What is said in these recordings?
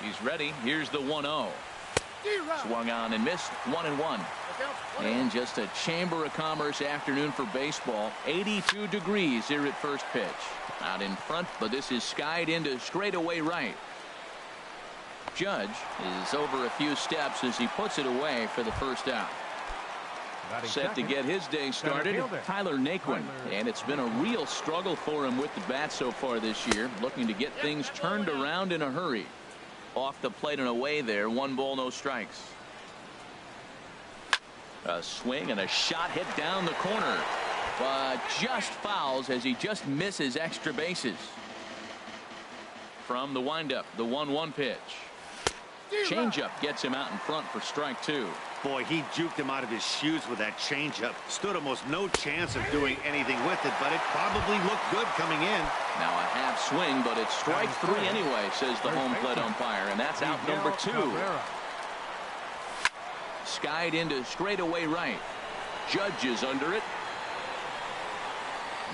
He's ready. Here's the 1-0. Swung on and missed. 1-1. And just a Chamber of Commerce afternoon for baseball. 82 degrees here at first pitch. Out in front, but this is skied into straightaway right. Judge is over a few steps as he puts it away for the first out. Set to get his day started, Tyler Naquin. And it's been a real struggle for him with the bat so far this year, looking to get things turned around in a hurry. Off the plate and away there. 1 ball, no strikes. A swing and a shot hit down the corner, but just fouls as he just misses extra bases. From the windup, the 1-1 pitch. Changeup gets him out in front for strike 2. Boy, he juked him out of his shoes with that changeup. Stood almost no chance of doing anything with it, but it probably looked good coming in. Now a half swing, but it's strike 3 anyway, says the home plate umpire, and that's out number 2. Skied into straightaway right. Judge is under it.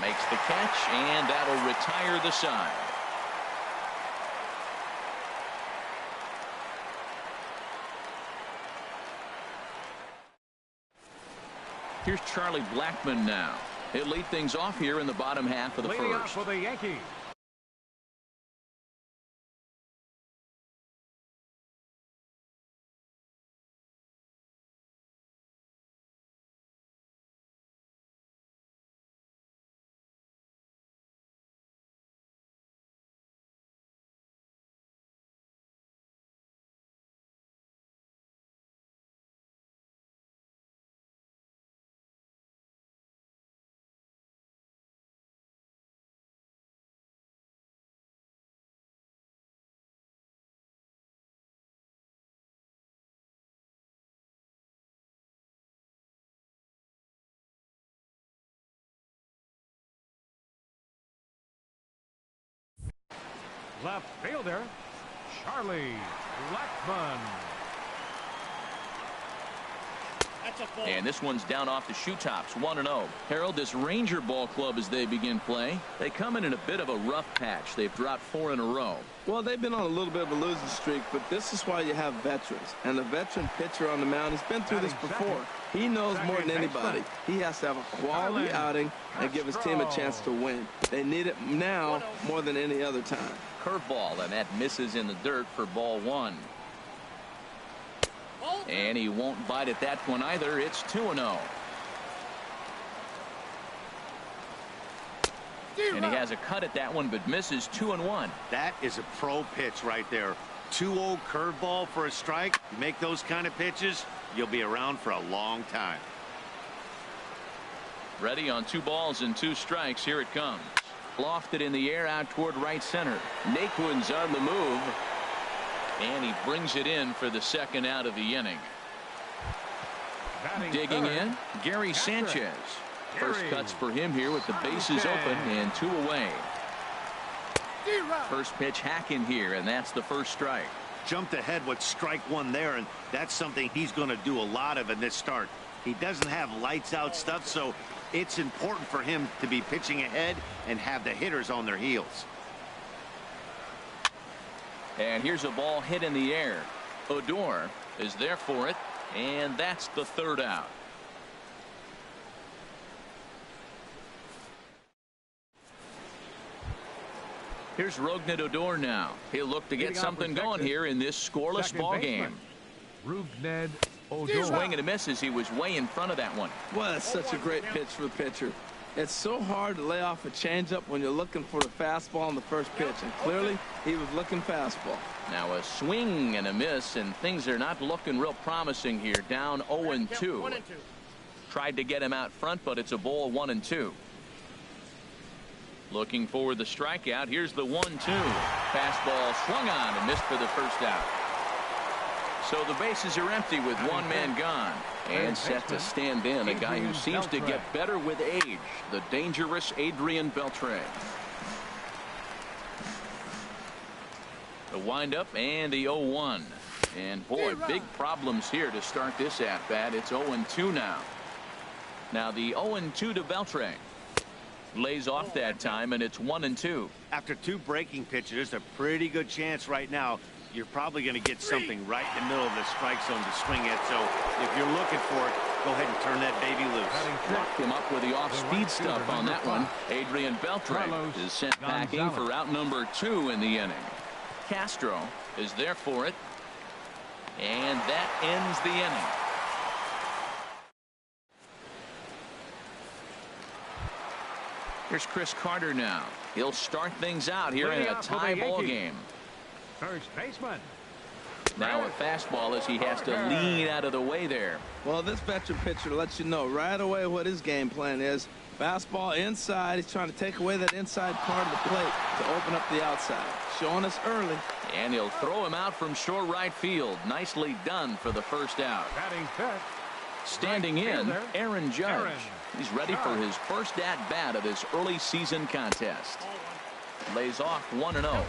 Makes the catch, and that'll retire the side. Here's Charlie Blackmon now. He'll lead things off here in the bottom half of the first. For the Yankees. Left fielder, Charlie Blackmon. And this one's down off the shoe tops. 1-0. Harold, this Ranger ball club as they begin play, they come in a bit of a rough patch. They've dropped 4 in a row. Well, they've been on a little bit of a losing streak, but this is why you have veterans. And the veteran pitcher on the mound has been through this before. He knows more than anybody. He has to have a quality outing and give his team a chance to win. They need it now more than any other time. Curveball, and that misses in the dirt for ball 1. And he won't bite at that one either. It's 2-0. And he has a cut at that one, but misses. 2-1. That is a pro pitch right there. 2-0 curveball for a strike. You make those kind of pitches, you'll be around for a long time. Ready on 2 balls and 2 strikes. Here it comes. Lofted in the air out toward right center. Naquin's on the move. And he brings it in for the second out of the inning. Digging in, Gary Sanchez. First cuts for him here with the bases open and 2 away. First pitch hacking here, and that's the first strike. Jumped ahead with strike 1 there, and that's something he's going to do a lot of in this start. He doesn't have lights out stuff, so it's important for him to be pitching ahead and have the hitters on their heels. And here's a ball hit in the air. Odor is there for it, and that's the 3rd out. Here's Rougned Odor now. He'll look to get something going here in this scoreless ball game. Rougned Odor. Swing and a miss as he was way in front of that one. Well, that's such a great pitch for the pitcher. It's so hard to lay off a changeup when you're looking for the fastball on the first pitch, and clearly he was looking fastball. Now a swing and a miss, and things are not looking real promising here. Down 0-2. Tried to get him out front, but it's a ball 1-2. Looking for the strikeout. Here's the 1-2. Fastball swung on and missed for the first out. So the bases are empty with 1 man gone. And set to stand in, a guy who seems to get better with age, the dangerous Adrian Beltre. The windup and the 0-1. And boy, big problems here to start this at bat. It's 0-2 now. Now the 0-2 to Beltre. Lays off that time, and it's 1-2. After 2 breaking pitches, there's a pretty good chance right now you're probably going to get something right in the middle of the strike zone to swing at. So if you're looking for it, go ahead and turn that baby loose. Locked him up with the off-speed stuff on that one. Adrian Beltre is sent packing for out number 2 in the inning. Castro is there for it, and that ends the inning. Here's Chris Carter now. He'll start things out here in a tie ball game. First baseman. Now a fastball as he has to lean out of the way there. Well, this veteran pitcher lets you know right away what his game plan is. Fastball inside. He's trying to take away that inside part of the plate to open up the outside. Showing us early. And he'll throw him out from short right field. Nicely done for the first out. Batting fifth. Standing in, Aaron Judge. He's ready for his first at-bat of this early season contest. Lays off 1-0.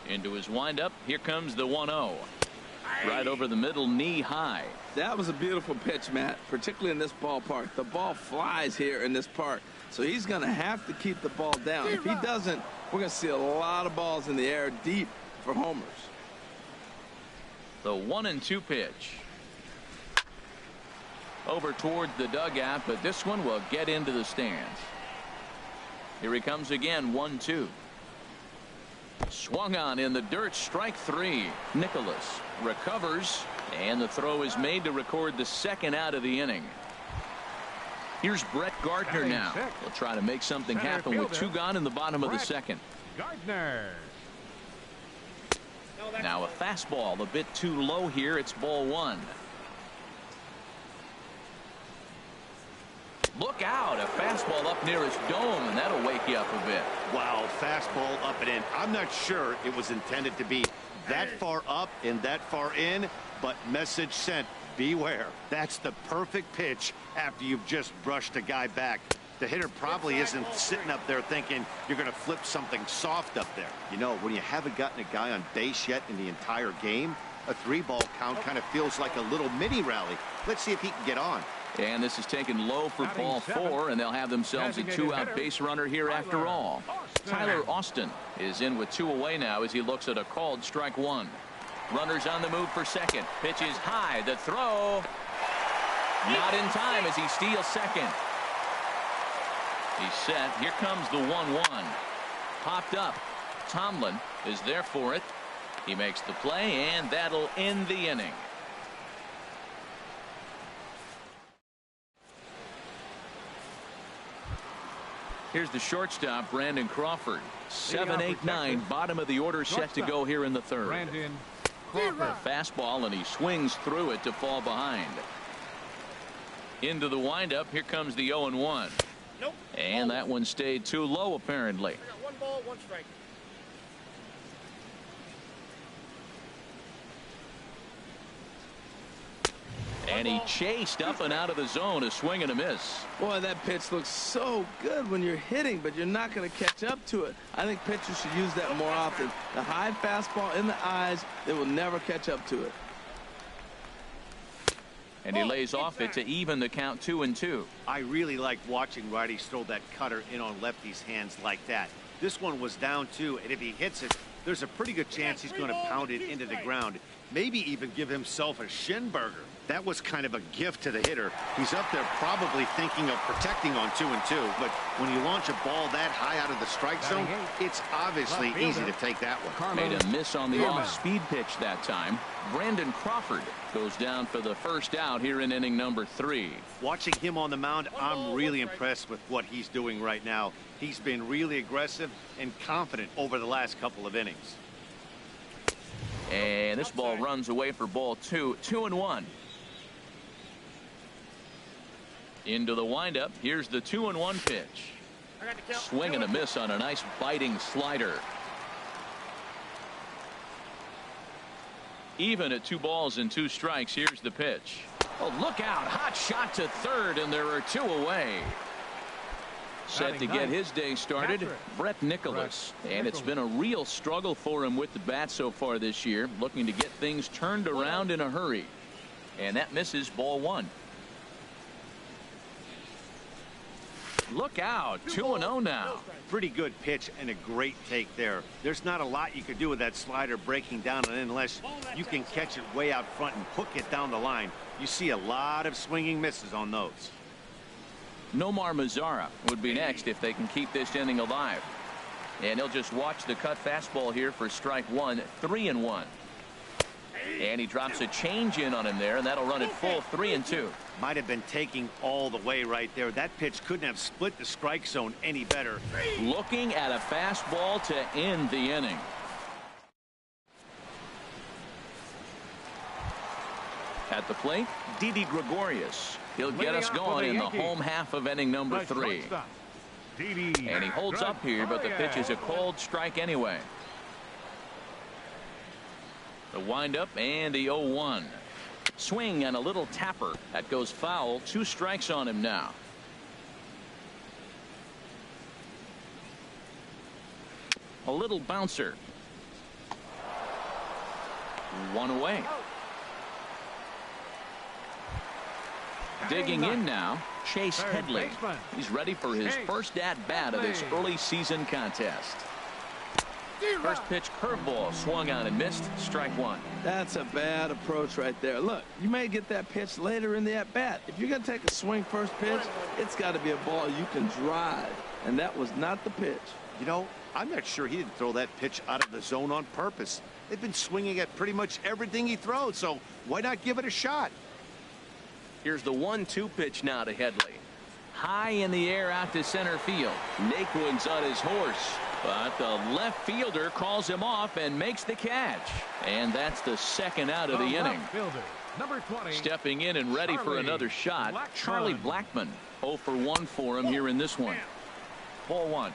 Into his windup. Here comes the 1-0. Right over the middle, knee high. That was a beautiful pitch, Matt, particularly in this ballpark. The ball flies here in this park, so he's going to have to keep the ball down. If he doesn't, we're going to see a lot of balls in the air deep for homers. The 1-2 pitch. Over toward the dugout, but this one will get into the stands. Here he comes again, 1-2. Swung on in the dirt, strike 3. Nicholas recovers, and the throw is made to record the second out of the inning. Here's Brett Gardner now. He'll try to make something happen with 2 gone in the bottom of the second. Gardner. Now a fastball a bit too low here. It's ball 1. Look out, a fastball up near his dome, and that'll wake you up a bit. Wow, fastball up and in. I'm not sure it was intended to be that far up and that far in, but message sent, beware. That's the perfect pitch after you've just brushed a guy back. The hitter probably isn't sitting up there thinking you're going to flip something soft up there. You know, when you haven't gotten a guy on base yet in the entire game, a 3-ball count kind of feels like a little mini rally. Let's see if he can get on. And this is taken low for ball 4, and they'll have themselves a 2-out base runner here after all. Tyler Austin is in with 2 away now as he looks at a called strike 1. Runners on the move for second. Pitch is high. The throw. Not in time as he steals second. He's set. Here comes the 1-1. Popped up. Tomlin is there for it. He makes the play, and that'll end the inning. Here's the shortstop, Brandon Crawford. 7-8-9, bottom of the order, set to go here in the third. Brandon Crawford. Fastball, and he swings through it to fall behind. Into the windup. Here comes the 0-1. Nope. And that one stayed too low, apparently. 1 ball, 1 strike. And he chased up and out of the zone, a swing and a miss. Boy, that pitch looks so good when you're hitting, but you're not going to catch up to it. I think pitchers should use that more often. The high fastball in the eyes, they will never catch up to it. And he lays off it to even the count 2-2. I really like watching righties throw that cutter in on lefty's hands like that. This one was down 2, and if he hits it, there's a pretty good chance he's going to pound it into the ground. Maybe even give himself a shin burger. That was kind of a gift to the hitter. He's up there probably thinking of protecting on 2-2, but when you launch a ball that high out of the strike zone, it's obviously easy to take that one. Made a miss on the off-speed pitch that time. Brandon Crawford goes down for the first out here in inning number 3. Watching him on the mound, I'm really impressed with what he's doing right now. He's been really aggressive and confident over the last couple of innings. And this ball runs away for ball 2. 2-1. Into the windup. Here's the 2-1 pitch. Swing and a miss on a nice biting slider. Even at 2 balls and 2 strikes. Here's the pitch. Oh, look out. Hot shot to third, and there are 2 away. Set to get his day started, Brett Nicholas. And it's been a real struggle for him with the bat so far this year, looking to get things turned around in a hurry. And that misses ball 1. Look out, 2-0 now. Pretty good pitch and a great take there. There's not a lot you could do with that slider breaking down and unless you can catch it way out front and hook it down the line. You see a lot of swinging misses on those. Nomar Mazara would be next if they can keep this inning alive. And he'll just watch the cut fastball here for strike one, 3-1. And he drops a change in on him there, and that'll run it full 3-2. Might have been taking all the way right there. That pitch couldn't have split the strike zone any better. Looking at a fastball to end the inning. At the plate, Didi Gregorius. He'll get us going in the home half of inning number 3. And he holds up here, but the pitch is a cold strike anyway. The windup and the 0-1. Swing and a little tapper. That goes foul. 2 strikes on him now. A little bouncer. 1 away. Digging in now, Chase Headley. He's ready for his first at-bat of this early season contest. First pitch curveball swung on and missed. Strike 1. That's a bad approach right there. Look, you may get that pitch later in the at-bat. If you're going to take a swing first pitch, it's got to be a ball you can drive. And that was not the pitch. You know, I'm not sure he didn't throw that pitch out of the zone on purpose. They've been swinging at pretty much everything he throws, so why not give it a shot? Here's the 1-2 pitch now to Headley. High in the air out to center field. Naquin's on his horse, but the left fielder calls him off and makes the catch. And that's the second out of the inning. Number 20, stepping in and ready for another shot, Charlie Blackmon. 0 for 1 for him here in this one. Ball 1.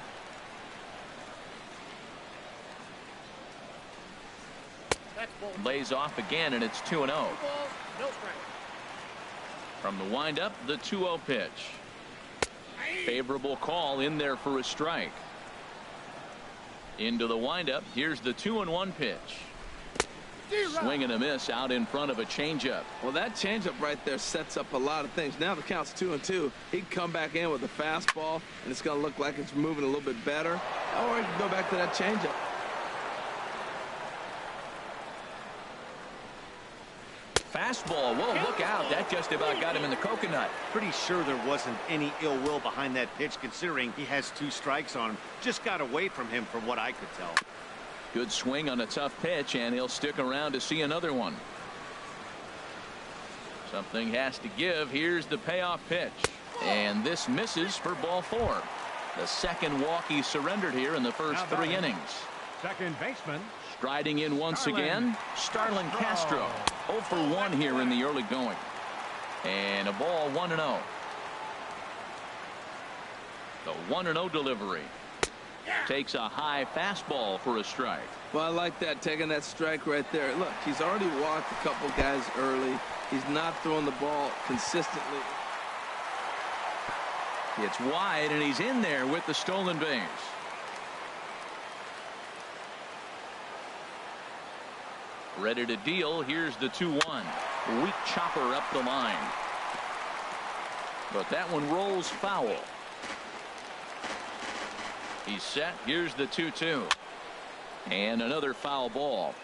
Lays off again, and it's 2-0. From the windup, the 2-0 pitch. Favorable call in there for a strike. Into the windup. Here's the 2-1 pitch. Swing and a miss out in front of a changeup. Well, that changeup right there sets up a lot of things. Now the count's 2-2. He can come back in with a fastball, and it's going to look like it's moving a little bit better. Or he can go back to that changeup. Fastball. Whoa, look out. That just about got him in the coconut. Pretty sure there wasn't any ill will behind that pitch, considering he has 2 strikes on him. Just got away from him from what I could tell. Good swing on a tough pitch, and he'll stick around to see another one. Something has to give. Here's the payoff pitch. And this misses for ball 4. The second walk he surrendered here in the first 3 innings. second baseman. Striding in once again, Starlin Castro. 0 for 1 here in the early going. And a ball 1-0. The 1-0 delivery. Takes a high fastball for a strike. Well, I like that, taking that strike right there. Look, he's already walked a couple guys early. He's not throwing the ball consistently. It's wide, and he's in there with the stolen base. Ready to deal. Here's the 2-1. Weak chopper up the line. But that one rolls foul. He's set. Here's the 2-2. And another foul ball.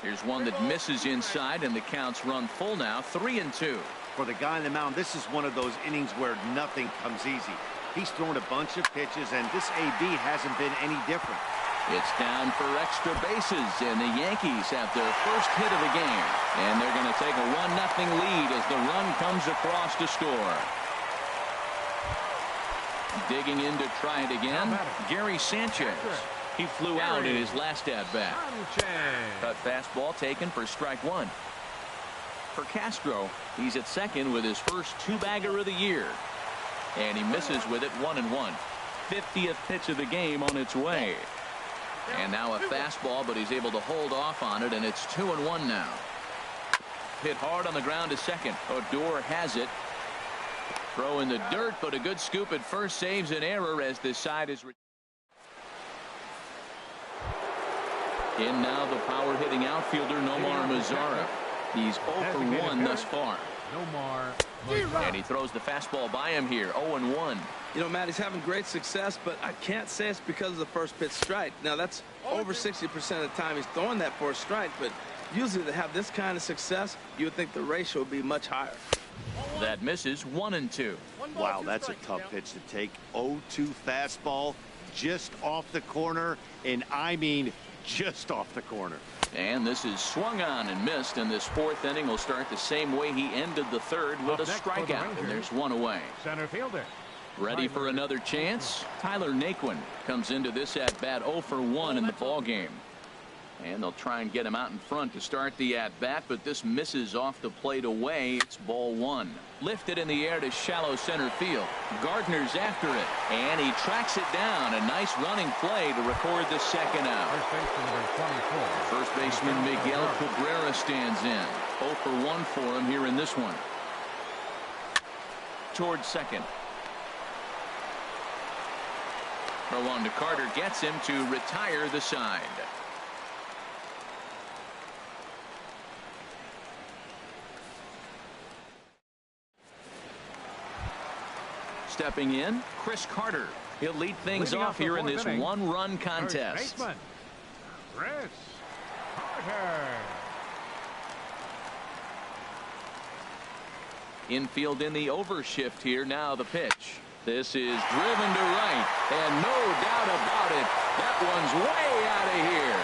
Here's one that misses inside, and the count's run full now. 3-2. For the guy on the mound, this is one of those innings where nothing comes easy. He's thrown a bunch of pitches, and this AB hasn't been any different. It's down for extra bases, and the Yankees have their first hit of the game. And they're going to take a 1-0 lead as the run comes across to score. Digging in to try it again, Gary Sanchez. He flew out in his last at-bat. Cut fastball taken for strike 1. For Castro, he's at second with his first 2-bagger of the year. And he misses with it 1-1. 50th pitch of the game on its way. And now a fastball, but he's able to hold off on it, and it's 2-1 now. Hit hard on the ground to second. Odor has it. Throw in the dirt, but a good scoop at first saves an error as this side is. In now the power hitting outfielder Nomar Mazara. He's 0 for 1 thus far. No more. And he throws the fastball by him here. 0-1. You know, Matt, he's having great success, but I can't say it's because of the first pitch strike. Now, that's over 60% of the time he's throwing that for a strike, but usually to have this kind of success, you would think the ratio would be much higher. That misses. 1-2. Wow, that's a tough pitch to take. 0-2 fastball just off the corner, and I mean just off the corner. And this is swung on and missed, and this fourth inning will start the same way he ended the third with a strikeout, and there's one away. Center fielder. Ready for another chance? Tyler Naquin comes into this at-bat 0-for-1 in the ball game. And they'll try and get him out in front to start the at-bat, but this misses off the plate away. It's ball one. Lifted in the air to shallow center field. Gardner's after it, and he tracks it down. A nice running play to record the second out. First baseman Miguel Cabrera stands in. 0-for-1 for him here in this one. Towards second. Throw on to Carter gets him to retire the side. Stepping in, Chris Carter. He'll lead things off here in this one-run contest. Chris Carter. Infield in the overshift here. Now the pitch. This is driven to right, and no doubt about it, that one's way out of here.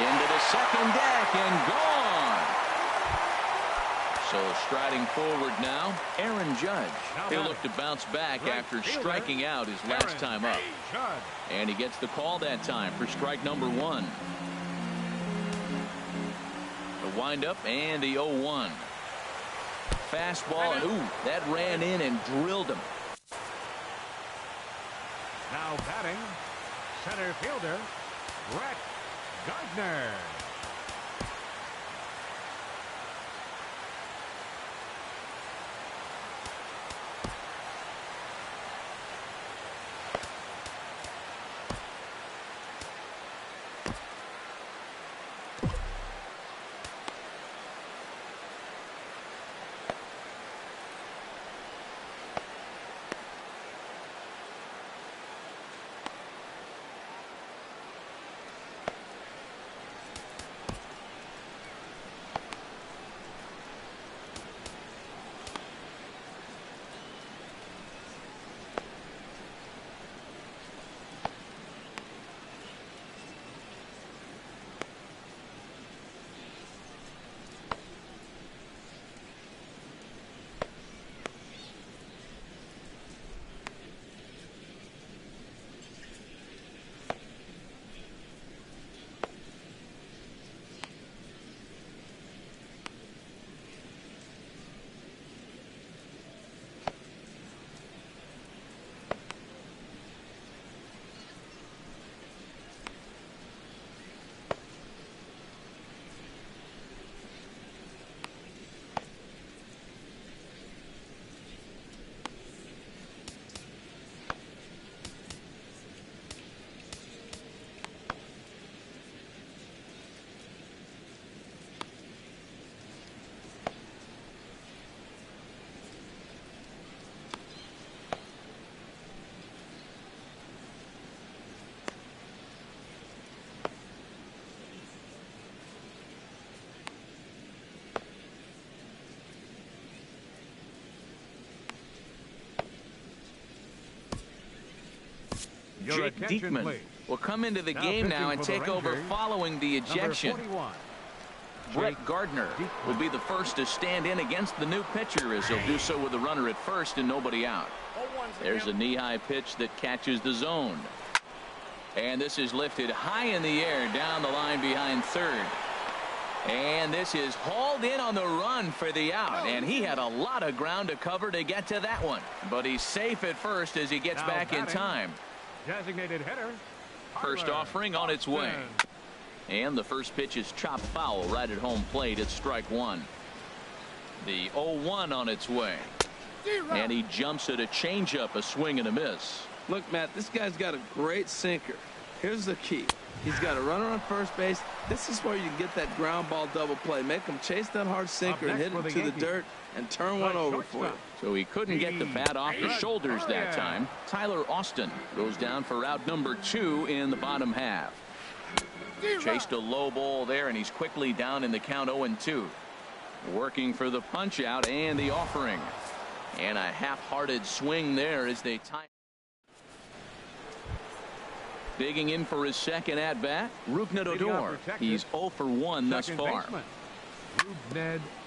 Into the second deck and gone. So striding forward now, Aaron Judge. He'll look to bounce back after striking out his last time up. And he gets the call that time for strike number one. The windup and the 0-1. Fastball, and ooh, that ran in and drilled him. Now batting, center fielder, Brett Gardner. Jake Diekman will come into the game now and take over following the ejection. Brett Gardner will be the first to stand in against the new pitcher, as he'll do so with a runner at first and nobody out. There's a knee-high pitch that catches the zone. And this is lifted high in the air down the line behind third. And this is hauled in on the run for the out, and he had a lot of ground to cover to get to that one. But he's safe at first as he gets back in time. Designated hitter. First offering on its way. And the first pitch is chopped foul right at home plate. It's strike one. The 0-1 on its way. And he jumps at a changeup, a swing and a miss. Look, Matt, this guy's got a great sinker. Here's the key. He's got a runner on first base. This is where you can get that ground ball double play. Make him chase that hard sinker and hit it to the dirt and turn one over for you. So he couldn't get the bat off the shoulders that time. Tyler Austin goes down for out number 2 in the bottom half. Chased a low ball there, and he's quickly down in the count 0-2. Working for the punch out and the offering. And a half-hearted swing there as they tie. Digging in for his second at-bat, Rougned Odor. He's 0 for 1 thus far.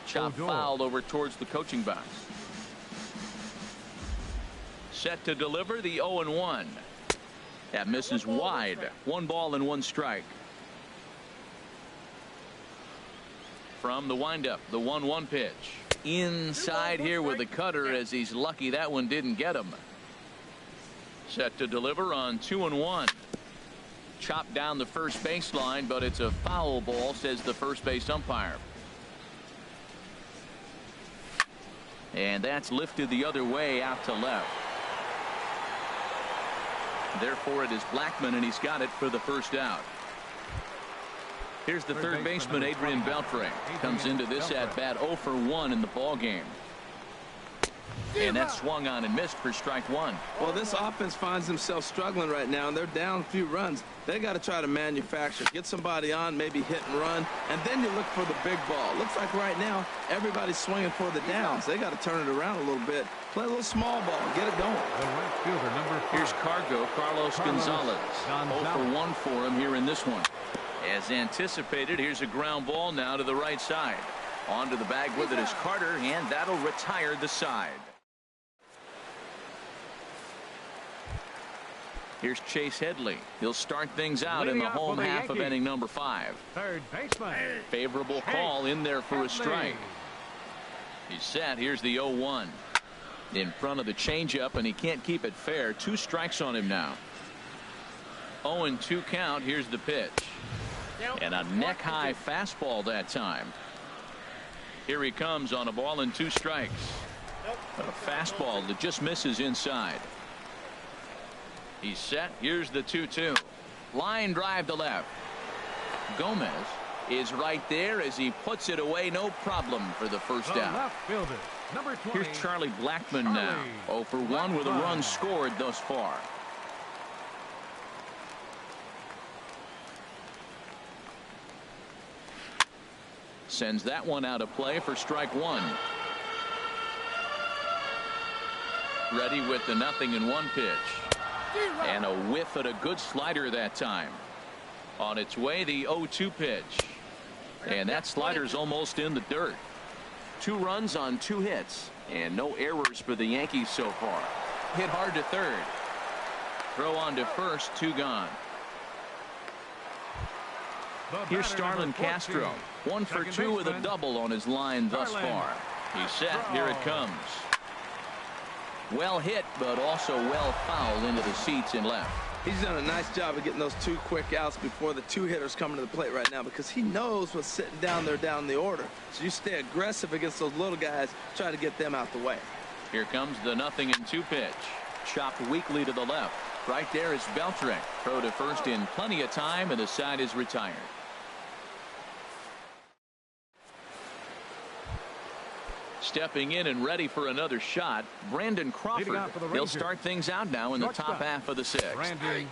Chop fouled over towards the coaching box. Set to deliver the 0-1. That misses wide. 1 ball and 1 strike. From the windup, the 1-1 pitch. Inside here with the cutter, as he's lucky that one didn't get him. Set to deliver on 2-1. Chopped down the first baseline, but it's a foul ball, says the first base umpire. And that's lifted the other way out to left. Therefore, it is Blackmon, and he's got it for the first out. Here's the third baseman, Adrian Beltre. Comes into this at-bat 0 for 1 in the ball game. And that swung on and missed for strike 1. Well, this offense finds themselves struggling right now, and they're down a few runs. They got to try to manufacture, get somebody on, maybe hit and run, and then you look for the big ball. Looks like right now everybody's swinging for the downs. They got to turn it around a little bit, play a little small ball, get it going. Here's Carlos Gonzalez. 0 for 1 for him here in this one. As anticipated, here's a ground ball now to the right side. Onto the bag with it is Carter, and that'll retire the side. Here's Chase Headley. He'll start things out in the home half of inning number 5. Third baseman. Favorable call in there for a strike. He's set. Here's the 0-1. In front of the changeup, and he can't keep it fair. 2 strikes on him now. 0-2 count. Here's the pitch. And a neck-high fastball that time. Here he comes on a ball and 2 strikes. A fastball that just misses inside. He's set. Here's the 2-2. Line drive to left. Gomez is right there as he puts it away. No problem for the first out. Left fielder, number 20. Here's Charlie Blackmon now. 0 for 1 with a run scored thus far. Sends that one out of play for strike 1. Ready with the 0-1 pitch. And a whiff at a good slider that time. On its way, the 0-2 pitch. And that slider's almost in the dirt. 2 runs on 2 hits. And no errors for the Yankees so far. Hit hard to third. Throw on to first. 2 gone. Here's Starlin Castro. 1 for 2 with a double on his line thus far. He's set. Here it comes. Well hit, but also well fouled into the seats in left. He's done a nice job of getting those 2 quick outs before the 2 hitters coming to the plate right now, because he knows what's sitting down there down the order. So you stay aggressive against those little guys, try to get them out the way. Here comes the 0-2 pitch. Chopped weakly to the left. Right there is Beltre. Throw to first in plenty of time, and the side is retired. Stepping in and ready for another shot, Brandon Crawford. He'll start things out now in the top half of the 6th.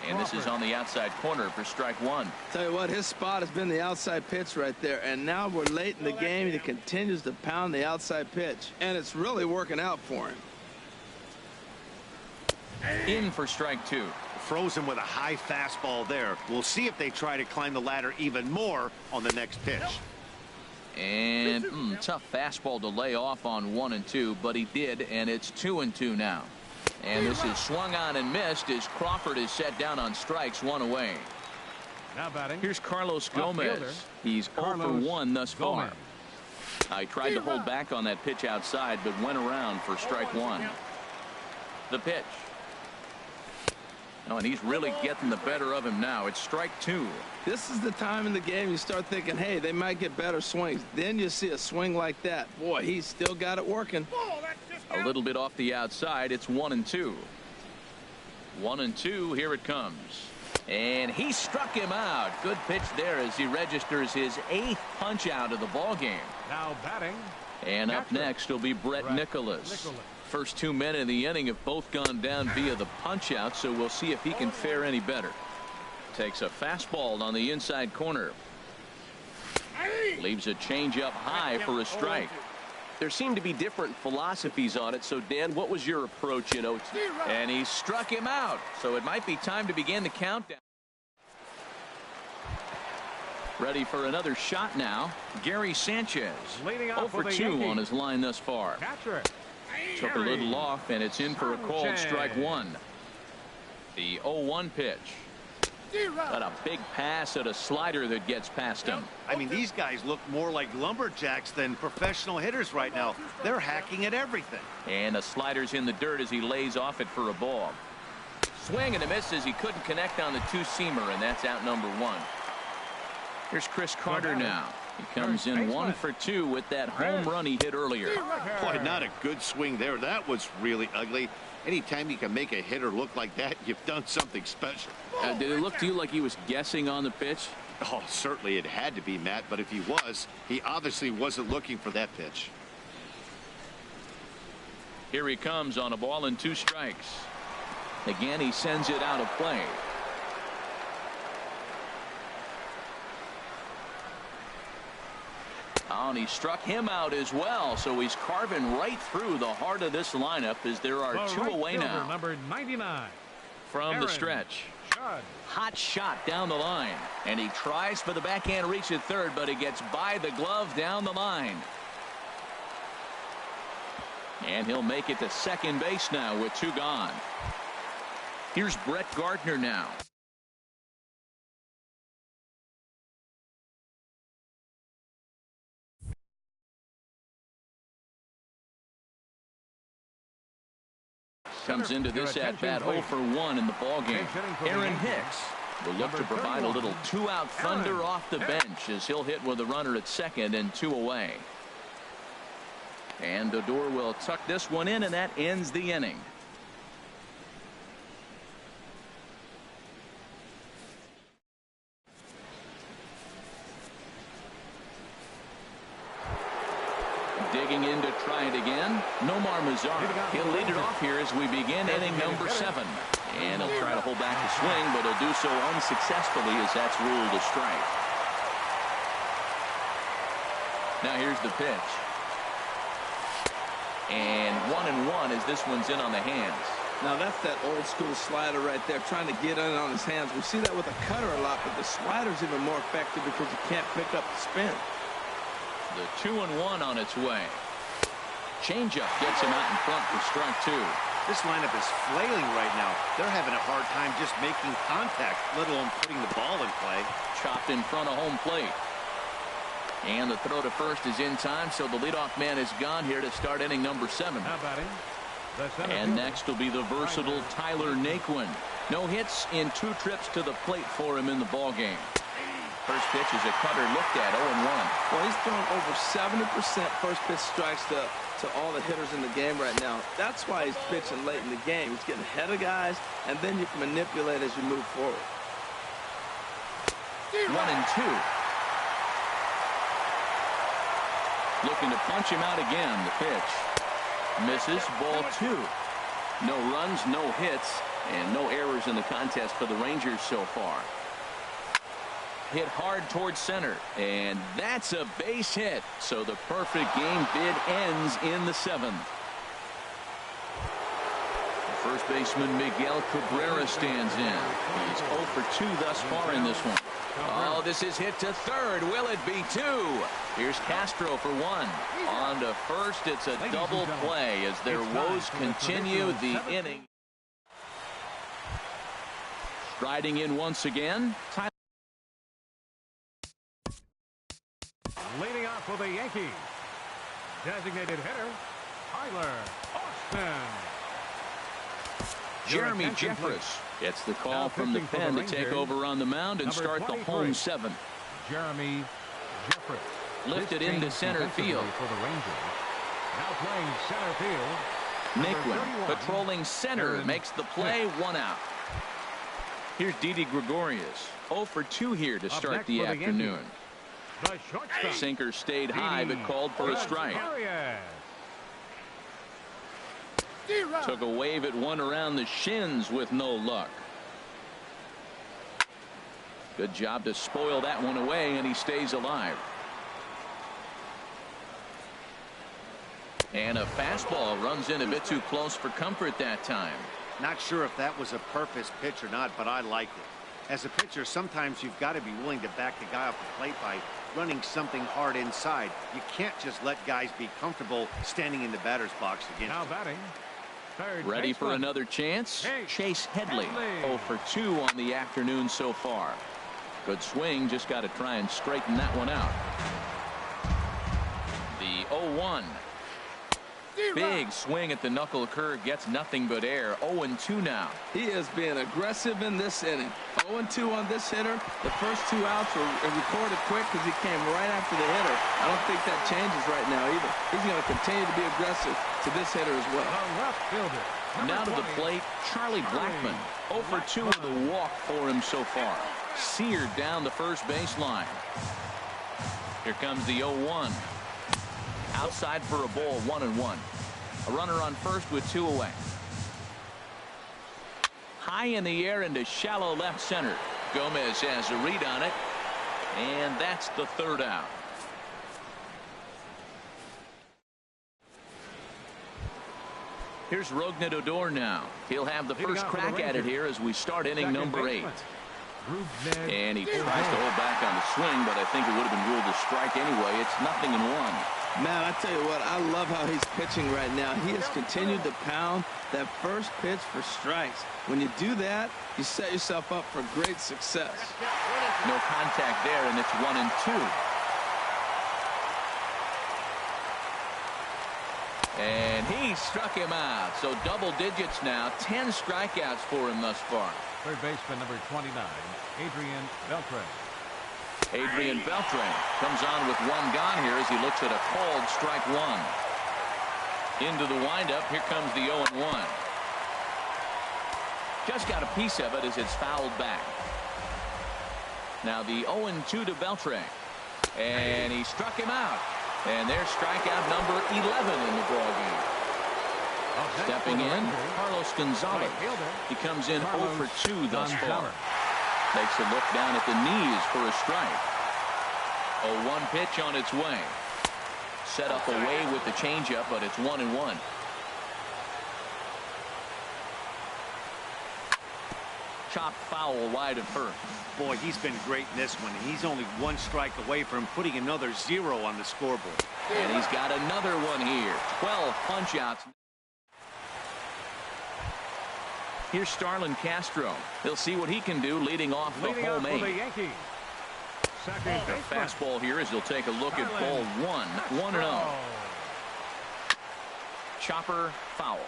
And this is on the outside corner for strike 1. Tell you what, his spot has been the outside pitch right there. And now we're late in the game, and he continues to pound the outside pitch. And it's really working out for him. In for strike 2. Frozen with a high fastball there. We'll see if they try to climb the ladder even more on the next pitch. And tough fastball to lay off on 1-2, but he did, and it's 2-2 now. And this is swung on and missed as Crawford is set down on strikes, 1 away. Now batting. Here's Carlos Gomez. He's 0 for 1 thus far. I tried to hold back on that pitch outside, but went around for strike 1. The pitch. Oh, and he's really getting the better of him now. It's strike 2. This is the time in the game you start thinking, hey, they might get better swings. Then you see a swing like that. Boy, he's still got it working. A little bit off the outside. It's 1-2. 1-2. Here it comes. And he struck him out. Good pitch there as he registers his 8th punch out of the ball game. Now batting. And up next will be Brett Nicholas. First 2 men in the inning have both gone down via the punch out, so we'll see if he can fare any better. Takes a fastball on the inside corner. Leaves a changeup high for a strike. There seem to be different philosophies on it. So, Dan, what was your approach in OT? And he struck him out. So it might be time to begin the countdown. Ready for another shot now. Gary Sanchez. 0 for 2 on his line thus far. Catcher. Took a little off, and it's in for a called strike one. The 0-1 pitch. Got a big pass at a slider that gets past him. I mean, these guys look more like lumberjacks than professional hitters right now. They're hacking at everything. And the slider's in the dirt as he lays off it for a ball. Swing and a miss as he couldn't connect on the two-seamer, and that's out number 1. Here's Chris Carter now. He comes in 1 for 2 with that home run he hit earlier. Boy, not a good swing there. That was really ugly. Anytime you can make a hitter look like that, you've done something special. Did it look to you like he was guessing on the pitch? Oh, certainly it had to be, Matt, but if he was, he obviously wasn't looking for that pitch. Here he comes on a ball and 2 strikes. Again, he sends it out of play. Oh, and he struck him out as well, so he's carving right through the heart of this lineup as there are 2 away now. Number 99. From the stretch. Judd. Hot shot down the line, and he tries for the backhand reach at third, but he gets by the glove down the line. And he'll make it to second base now with 2 gone. Here's Brett Gardner now. Comes into this at-bat 0 for 1 in the ballgame. Aaron Hicks will look to provide a little 2-out thunder off the bench as he'll hit with a runner at second and 2 away. And Odor will tuck this one in, and that ends the inning. Digging in to try it again, Nomar Mazara. He'll lead it off here as we begin inning number 7. And he'll try to hold back the swing, but he'll do so unsuccessfully as that's ruled a strike. Now here's the pitch. And 1-1 as this one's in on the hands. Now that's that old school slider right there, trying to get in on his hands. We see that with a cutter a lot, but the slider's even more effective because you can't pick up the spin. The 2-1 on its way. Changeup gets him out in front for strike 2. This lineup is flailing right now. They're having a hard time just making contact, let alone putting the ball in play. Chopped in front of home plate. And the throw to first is in time, so the leadoff man is gone here to start inning number 7. Now batting. And next will be the versatile Tyler Naquin. No hits in 2 trips to the plate for him in the ballgame. First pitch is a cutter looked at 0-1. Well, he's thrown over 70% first pitch strikes to all the hitters in the game right now. That's why he's pitching late in the game. He's getting ahead of guys, and then you can manipulate as you move forward. 1-2. Looking to punch him out again. The pitch misses. Ball 2. No runs, no hits, and no errors in the contest for the Rangers so far. Hit hard towards center, and that's a base hit. So the perfect game bid ends in the 7th. First baseman Miguel Cabrera stands in. He's 0 for 2 thus far in this one. Oh, this is hit to third. Will it be 2? Here's Castro for 1. On to first. It's a double play as their woes continue the inning. Striding in once again. Leading off for the Yankees, designated hitter, Tyler Austin. Jeremy Jeffress gets the call from the pen to take over on the mound and start the home 7th. Jeremy Jeffress. Lifted into center field. For the Rangers. Now playing center field. Naquin patrolling center makes the play, 1 out. Here's Didi Gregorius. 0 for 2 here to start the afternoon. The shortstop. Sinker stayed high but called for a strike. Took a wave at one around the shins with no luck. Good job to spoil that one away, and he stays alive. And a fastball runs in a bit too close for comfort that time. Not sure if that was a purpose pitch or not, but I liked it. As a pitcher, sometimes you've got to be willing to back the guy off the plate by running something hard inside. You can't just let guys be comfortable standing in the batter's box against Now him. batting. Third Ready for baseman. another chance? Chase Headley. 0 for 2 on the afternoon so far. Good swing, just got to try and straighten that one out. The 0-1. Big swing at the knuckle curve, gets nothing but air. 0-2 now. He is being aggressive in this inning. 0-2 on this hitter. The first 2 outs were recorded quick because he came right after the hitter. I don't think that changes right now either. He's going to continue to be aggressive to this hitter as well. The left fielder. Now to the 20. plate, Charlie Blackmon. 0 for 2 with a walk for him so far. Seared down the first baseline. Here comes the 0-1. Outside for a ball, 1-1. A runner on first with 2 away. High in the air into shallow left center. Gomez has a read on it, and that's the 3rd out. Here's Rougned Odor now. He'll have the first crack at it here as we start inning number 8. And he tries to hold back on the swing, but I think it would have been ruled a strike anyway. It's 0-1. Man, I tell you what, I love how he's pitching right now. He has continued to pound that first pitch for strikes. When you do that, you set yourself up for great success. No contact there, and it's 1-2. And he struck him out. So double digits now. 10 strikeouts for him thus far. Third baseman number 29, Adrian Beltre. Adrian Beltre comes on with 1 gone here as he looks at a called strike 1. Into the windup. Here comes the 0-1. Just got a piece of it as it's fouled back. Now the 0-2 to Beltre. And he struck him out. And there's strikeout number 11 in the ballgame. Stepping in, Carlos Gonzalez. He comes in 0 for 2 thus far. Takes a look down at the knees for a strike. 0-1 pitch on its way. Set up away with the changeup, but it's 1-1. Chopped foul wide of first. Boy, he's been great in this one. He's only 1 strike away from putting another 0 on the scoreboard. And he's got another one here. 12 punch-outs. Here's Starlin Castro. He'll see what he can do leading off the home 8. A fastball here as he'll take a look at ball 1. 1-0. Chopper foul.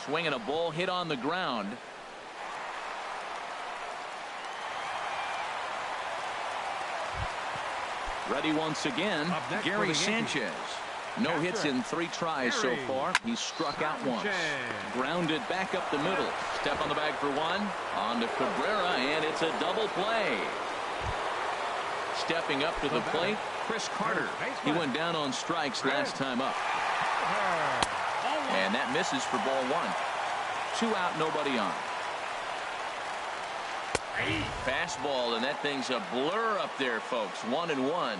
Swinging a ball hit on the ground. Ready once again, Gary Sanchez. No hits in 3 tries so far. He's struck out once. Grounded back up the middle. Step on the bag for 1. On to Cabrera, and it's a double play. Stepping up to the plate, Chris Carter. He went down on strikes last time up. And that misses for ball 1. 2 out, nobody on. Fastball, and that thing's a blur up there, folks. 1-1.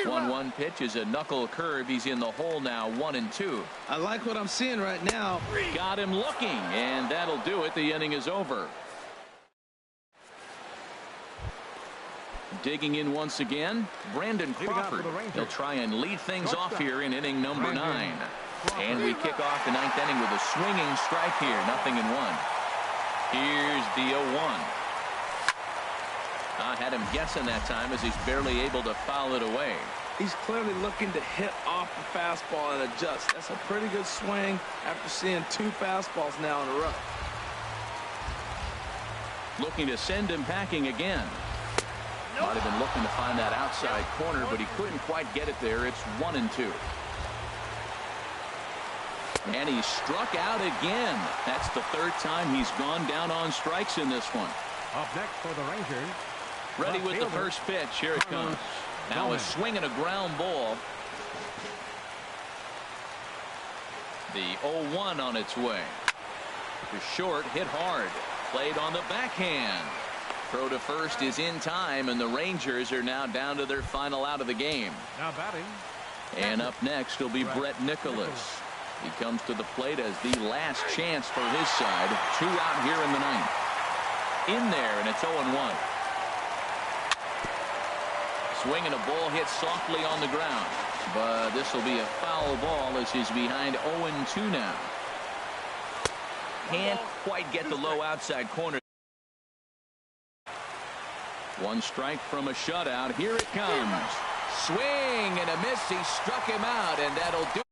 1-1 pitch is a knuckle curve. He's in the hole now. 1-2. I like what I'm seeing right now. Got him looking, and that'll do it. The inning is over. Digging in once again, Brandon Crawford. He'll try and lead things off here in inning number 9. And we kick off the 9th inning with a swinging strike here. 0-1. Here's the 0-1. I had him guessing that time as he's barely able to foul it away. He's clearly looking to hit off the fastball and adjust. That's a pretty good swing after seeing 2 fastballs now in a row. Looking to send him packing again. Might have been looking to find that outside corner, but he couldn't quite get it there. It's 1-2. And he struck out again. That's the third time he's gone down on strikes in this one. Up next for the Rangers. Ready with the first pitch. Here it comes. Now a swing and a ground ball. The 0-1 on its way. To short, hit hard. Played on the backhand. Throw to first is in time, and the Rangers are now down to their final out of the game. Now batting. And up next will be Brett Nicholas. He comes to the plate as the last chance for his side. 2 out here in the ninth. In there, and it's 0-1. Swing and a ball hit softly on the ground. But this will be a foul ball as he's behind 0-2 now. Can't quite get the low outside corner. 1 strike from a shutout. Here it comes. Swing and a miss. He struck him out, and that'll do